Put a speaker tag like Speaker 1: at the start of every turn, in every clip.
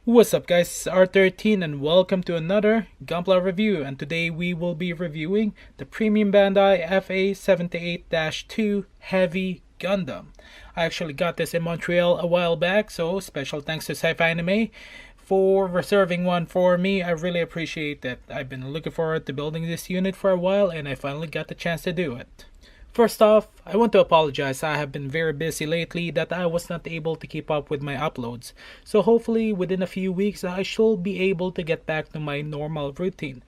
Speaker 1: What's up guys, it's R13 and welcome to another Gunpla review, and today we will be reviewing the Premium Bandai FA78-2 Heavy Gundam. I actually got this in Montreal a while back, so special thanks to Sci-Fi Anime for reserving one for me. I really appreciate that. I've been looking forward to building this unit for a while and I finally got the chance to do it. First off, I want to apologize. I have been very busy lately that I was not able to keep up with my uploads. So hopefully within a few weeks I should be able to get back to my normal routine.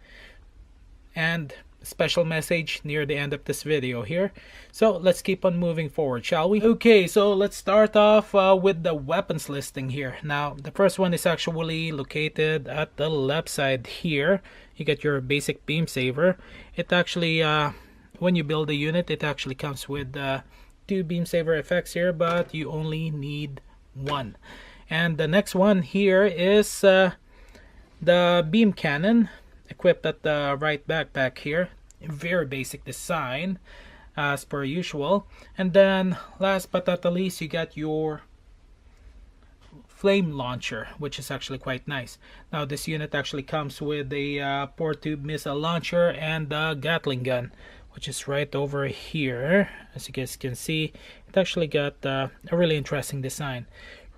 Speaker 1: And a special message near the end of this video here. So let's keep on moving forward, shall we? Okay, so let's start off with the weapons listing here. Now, the first one is actually located at the left side here. You get your basic beam saver. It actually when you build a unit, it actually comes with two beam saver effects here, but you only need one. And the next one here is the beam cannon equipped at the right backpack here. Very basic design as per usual. And then last but not the least, you got your flame launcher, which is actually quite nice. Now this unit actually comes with a port tube missile launcher and a Gatling gun, which is right over here. As you guys can see, it actually got a really interesting design,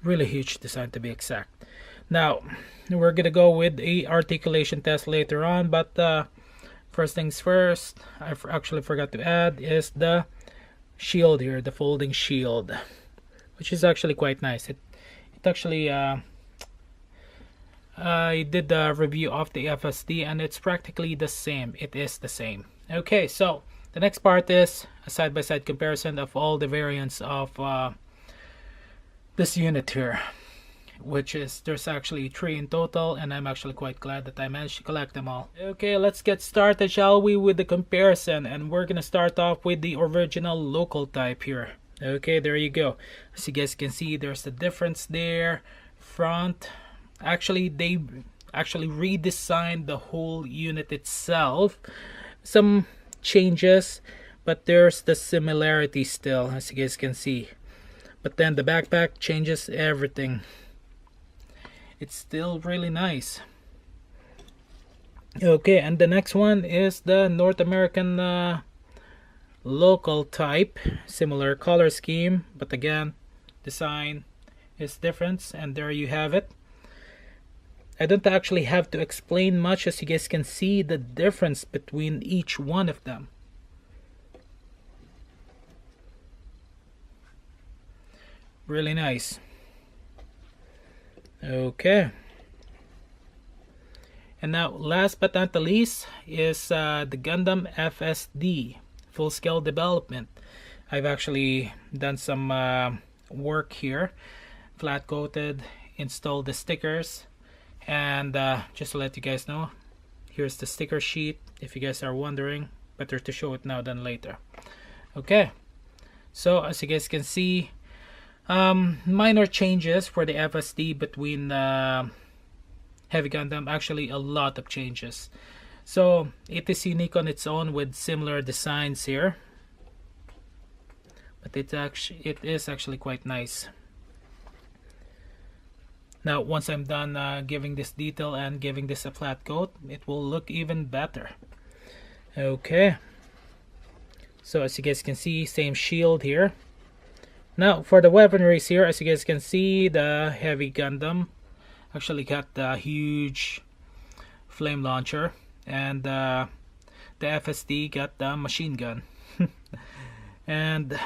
Speaker 1: really huge design to be exact. Now we're gonna go with a articulation test later on, but first things first, I actually forgot to add is the shield here, the folding shield, which is actually quite nice. It actually I did a review of the FSD and it's practically the same. It is the same. Okay, so the next part is a side-by-side comparison of all the variants of this unit here, which is there's actually 3 in total, and I'm actually quite glad that I managed to collect them all. Okay, let's get started, shall we, with the comparison, and we're gonna start off with the original local type here. Okay, there you go. As you guys can see, there's the difference there. Front, actually they actually redesigned the whole unit itself. Some changes, but there's the similarity still, as you guys can see. But then the backpack changes everything. It's still really nice. Okay, and the next one is the North American local type. Similar color scheme, but again, design is different, and there you have it. I don't actually have to explain much, as you guys can see the difference between each one of them. Really nice. Okay. And now last but not the least is the Gundam FSD full scale development. I've actually done some work here, flat coated, installed the stickers. And just to let you guys know, here's the sticker sheet if you guys are wondering. Better to show it now than later. Okay, so as you guys can see, minor changes for the FSD between Heavy Gundam. Actually a lot of changes, so it is unique on its own with similar designs here, but it is actually quite nice. Now once I'm done giving this detail and giving this a flat coat, it will look even better. Okay, so as you guys can see, same shield here. Now for the weaponries here, as you guys can see, the Heavy Gundam actually got the huge flame launcher, and the FSD got the machine gun. And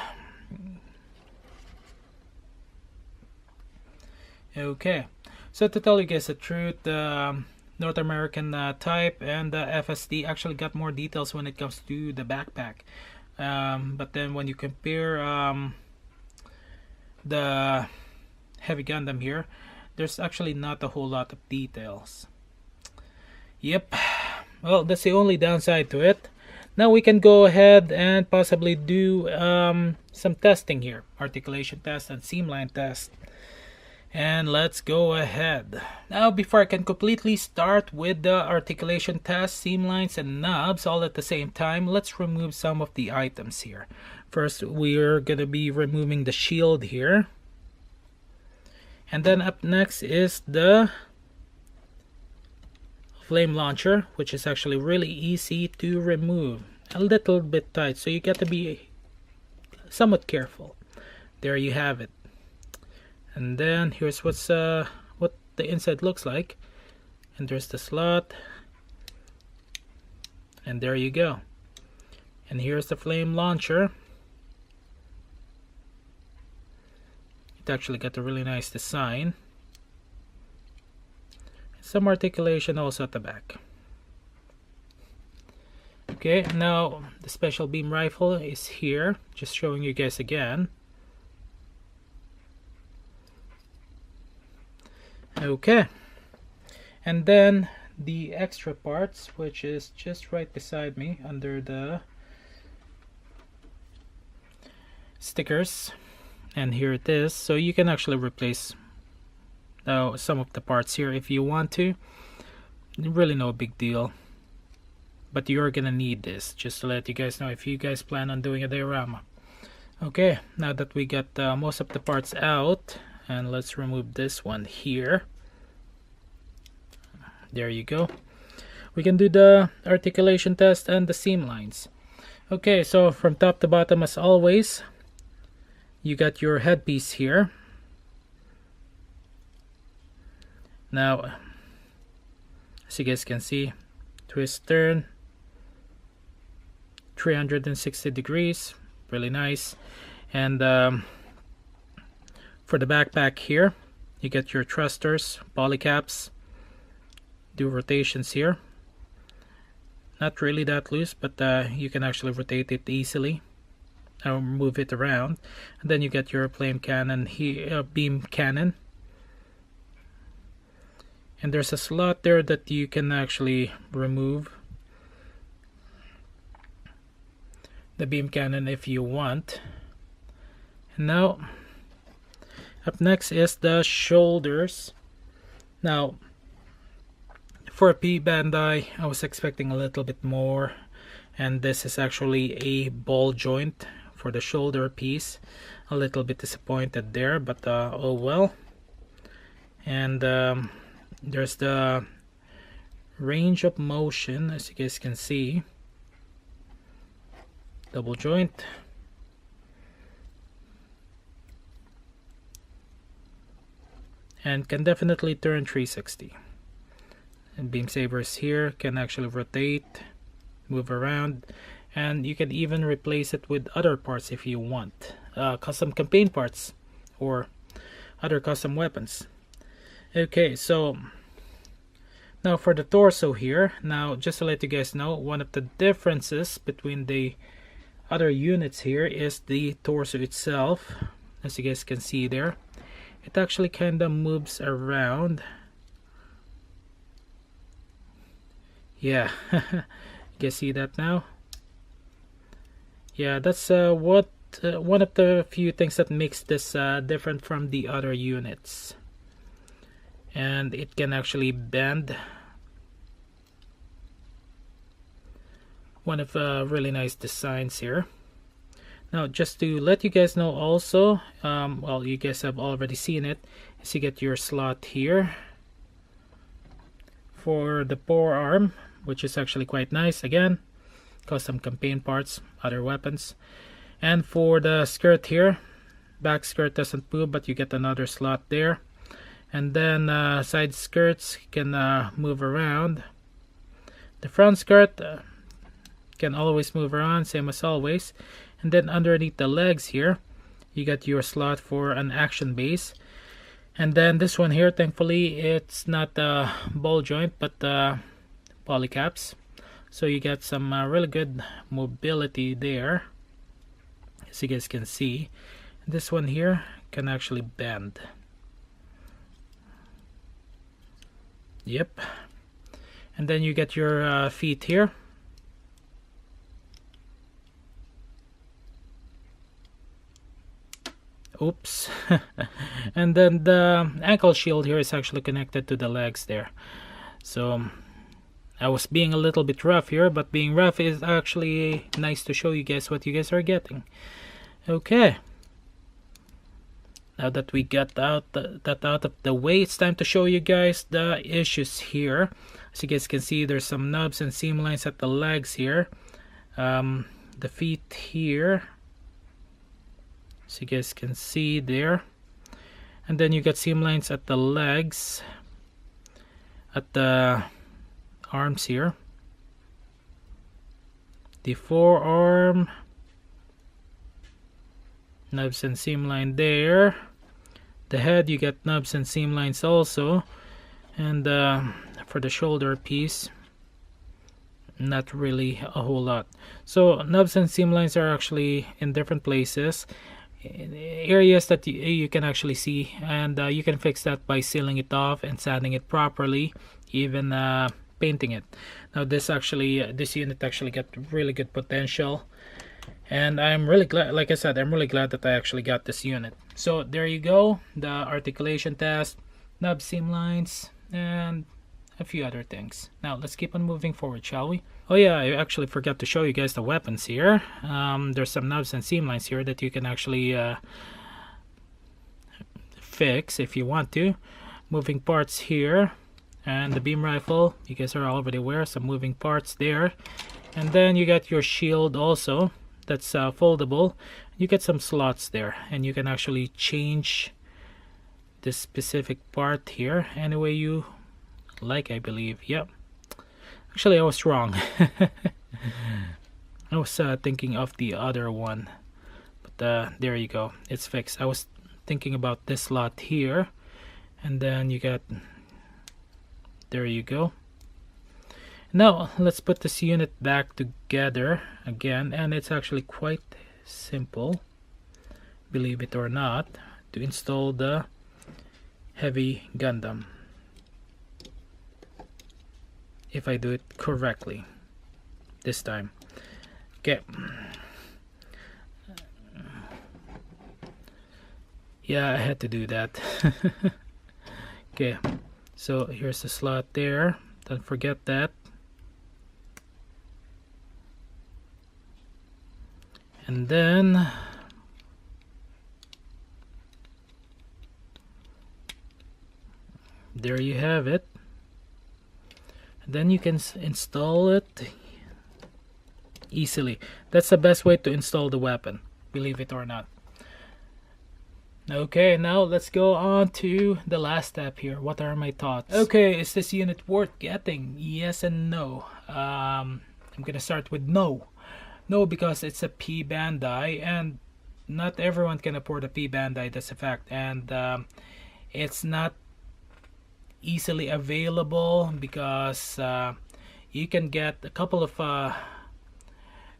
Speaker 1: okay, so to tell you guys the truth, the North American type and the FSD actually got more details when it comes to the backpack, but then when you compare the Heavy Gundam here, there's actually not a whole lot of details. Yep, well, that's the only downside to it. Now we can go ahead and possibly do some testing here, articulation test and seamline test. And let's go ahead. Now before I can completely start with the articulation test, seamlines and knobs all at the same time, let's remove some of the items here. First, we're gonna be removing the shield here. And then up next is the flame launcher, which is actually really easy to remove. A little bit tight, so you got to be somewhat careful. There you have it. And then here's what the inside looks like. And there's the slot. And there you go. And here's the flame launcher. It actually got a really nice design. Some articulation also at the back. Okay, now the special beam rifle is here, just showing you guys again. Okay, and then the extra parts, which is just right beside me under the stickers, and here it is. So you can actually replace some of the parts here if you want to. Really no big deal, but you're gonna need this, just to let you guys know if you guys plan on doing a diorama. Okay, now that we got most of the parts out, and let's remove this one here. There you go. We can do the articulation test and the seam lines. Okay, so from top to bottom, as always, you got your headpiece here. Now, as you guys can see, twist, turn, 360 degrees, really nice. And for the backpack here, you get your thrusters, polycaps, do rotations here. Not really that loose, but you can actually rotate it easily or move it around. And then you get your flame cannon here, beam cannon. And there's a slot there that you can actually remove the beam cannon if you want. And now, up next is the shoulders. Now, for PBandai, I was expecting a little bit more, and this is actually a ball joint for the shoulder piece. A little bit disappointed there, but oh well. And there's the range of motion, as you guys can see. Double joint. And can definitely turn 360. And beam sabers here can actually rotate, move around, and you can even replace it with other parts if you want. Custom campaign parts or other custom weapons. Okay, so now for the torso here. Now, just to let you guys know, one of the differences between the other units here is the torso itself. As you guys can see there, it actually kind of moves around. Yeah, you guys see that now? Yeah, that's what one of the few things that makes this different from the other units. And it can actually bend. One of really nice designs here. Now, just to let you guys know also, well, you guys have already seen it, is you get your slot here for the forearm, which is actually quite nice. Again, custom campaign parts, other weapons. And for the skirt here, back skirt doesn't move, but you get another slot there. And then side skirts can move around. The front skirt can always move around, same as always. And then underneath the legs here, you got your slot for an action base. And then this one here, thankfully, it's not a ball joint, but polycaps. So you got some really good mobility there, as you guys can see. This one here can actually bend. Yep. And then you get your feet here. Oops. And then the ankle shield here is actually connected to the legs there. So I was being a little bit rough here, but being rough is actually nice to show you guys what you guys are getting. Okay. Now that we got that out of the way, it's time to show you guys the issues here. As you guys can see, there's some nubs and seam lines at the legs here. The feet here, as you guys can see there. And then you got seam lines at the legs, at the arms here. The forearm, nubs and seam line there. The head, you got nubs and seam lines also. And for the shoulder piece, not really a whole lot. So nubs and seam lines are actually in different places, in areas that you can actually see, and you can fix that by sealing it off and sanding it properly, even painting it. Now this unit actually got really good potential, and I'm really glad, like I said, I'm really glad that I actually got this unit. So there you go, the articulation test, nub, seam lines, and a few other things. Now let's keep on moving forward, shall we? Oh yeah, I actually forgot to show you guys the weapons here. There's some nubs and seam lines here that you can actually fix if you want to. Moving parts here, and the beam rifle, you guys are already aware, some moving parts there. And then you got your shield also, that's foldable. You get some slots there, and you can actually change this specific part here any way you like, I believe. Yep, actually I was wrong. I was thinking of the other one, but there you go, it's fixed. I was thinking about this slot here, and then you got, there you go. Now let's put this unit back together again, and it's actually quite simple, believe it or not, to install the heavy Gundam, if I do it correctly this time. Okay, yeah, I had to do that. Okay, so here's the slot there, don't forget that. And then there you have it. And then you can install it easily. That's the best way to install the weapon, believe it or not. Okay, now let's go on to the last step here. What are my thoughts? Okay, is this unit worth getting? Yes and no. I'm gonna start with no. No, because it's a PBandai, and not everyone can afford a PBandai, that's a fact. And it's not easily available, because you can get a couple of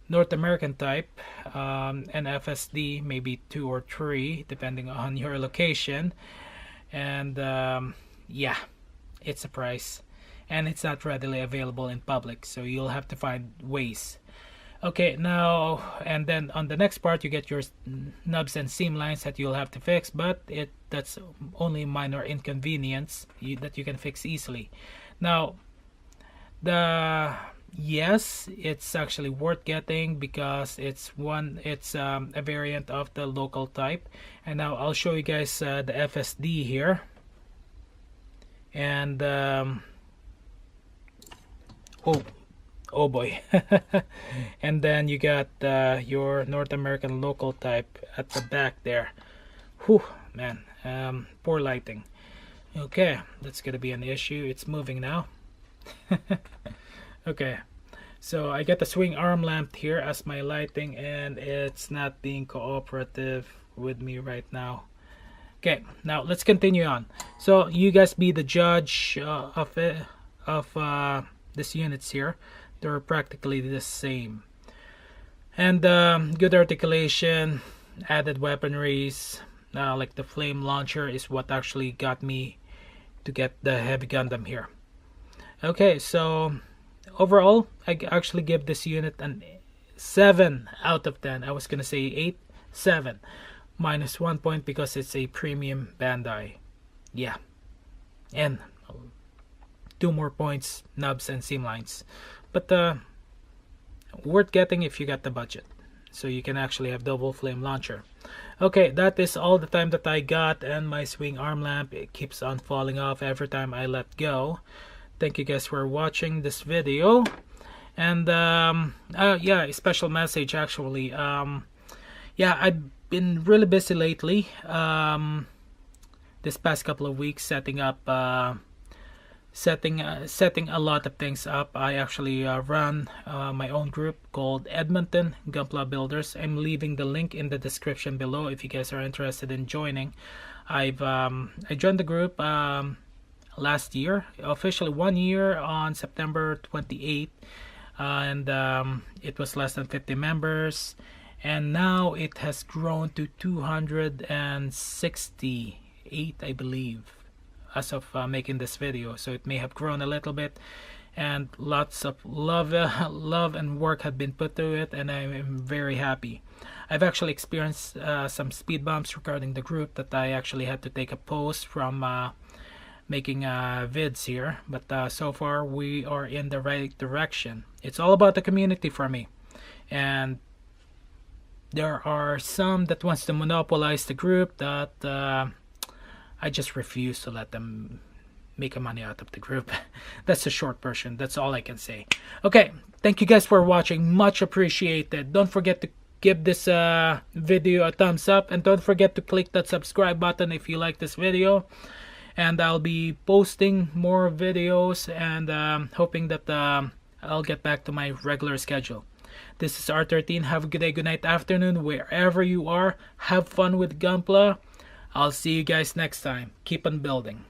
Speaker 1: North American type and FSD, maybe 2 or 3 depending on your location, and yeah, it's a price, and it's not readily available in public, so you'll have to find ways. Okay, now, and then on the next part you get your nubs and seam lines that you'll have to fix, but that's only minor inconvenience that you can fix easily. Now, yes, it's actually worth getting, because it's a variant of the local type. And now I'll show you guys the FSD here, and oh boy. And then you got your North American local type at the back there. Whew, man, poor lighting. Okay, that's gonna be an issue. It's moving now. Okay, so I got the swing arm lamp here as my lighting, and it's not being cooperative with me right now. Okay, now let's continue on. So you guys be the judge of this units here. They're practically the same, and good articulation, added weaponries, like the flame launcher is what actually got me to get the heavy Gundam here. Okay, so overall I actually give this unit an 7 out of 10. I was gonna say 8, 7, minus 1 point because it's a premium Bandai. Yeah, and 2 more points, nubs and seam lines, but worth getting if you got the budget. so you can actually have double flame launcher. Okay, that is all the time that I got, and my swing arm lamp, it keeps on falling off every time I let go. Thank you guys for watching this video. And yeah, a special message actually. Yeah, I've been really busy lately. This past couple of weeks setting up setting a lot of things up. I actually run my own group called Edmonton Gunpla Builders. I'm leaving the link in the description below if you guys are interested in joining. I joined the group last year, officially 1 year on September 28th, and it was less than 50 members, and now it has grown to 268, I believe, as of making this video. So it may have grown a little bit, and lots of love and work have been put to it, and I am very happy. I've actually experienced some speed bumps regarding the group that I actually had to take a pause from making vids here, but so far we are in the right direction. It's all about the community for me, and there are some that wants to monopolize the group that I just refuse to let them make money out of the group. That's the short version. That's all I can say. Okay, thank you guys for watching, much appreciated. Don't forget to give this video a thumbs up, and don't forget to click that subscribe button if you like this video. And I'll be posting more videos, and hoping that I'll get back to my regular schedule. This is R13. Have a good day, good night, afternoon, wherever you are. Have fun with Gunpla. I'll see you guys next time. Keep on building.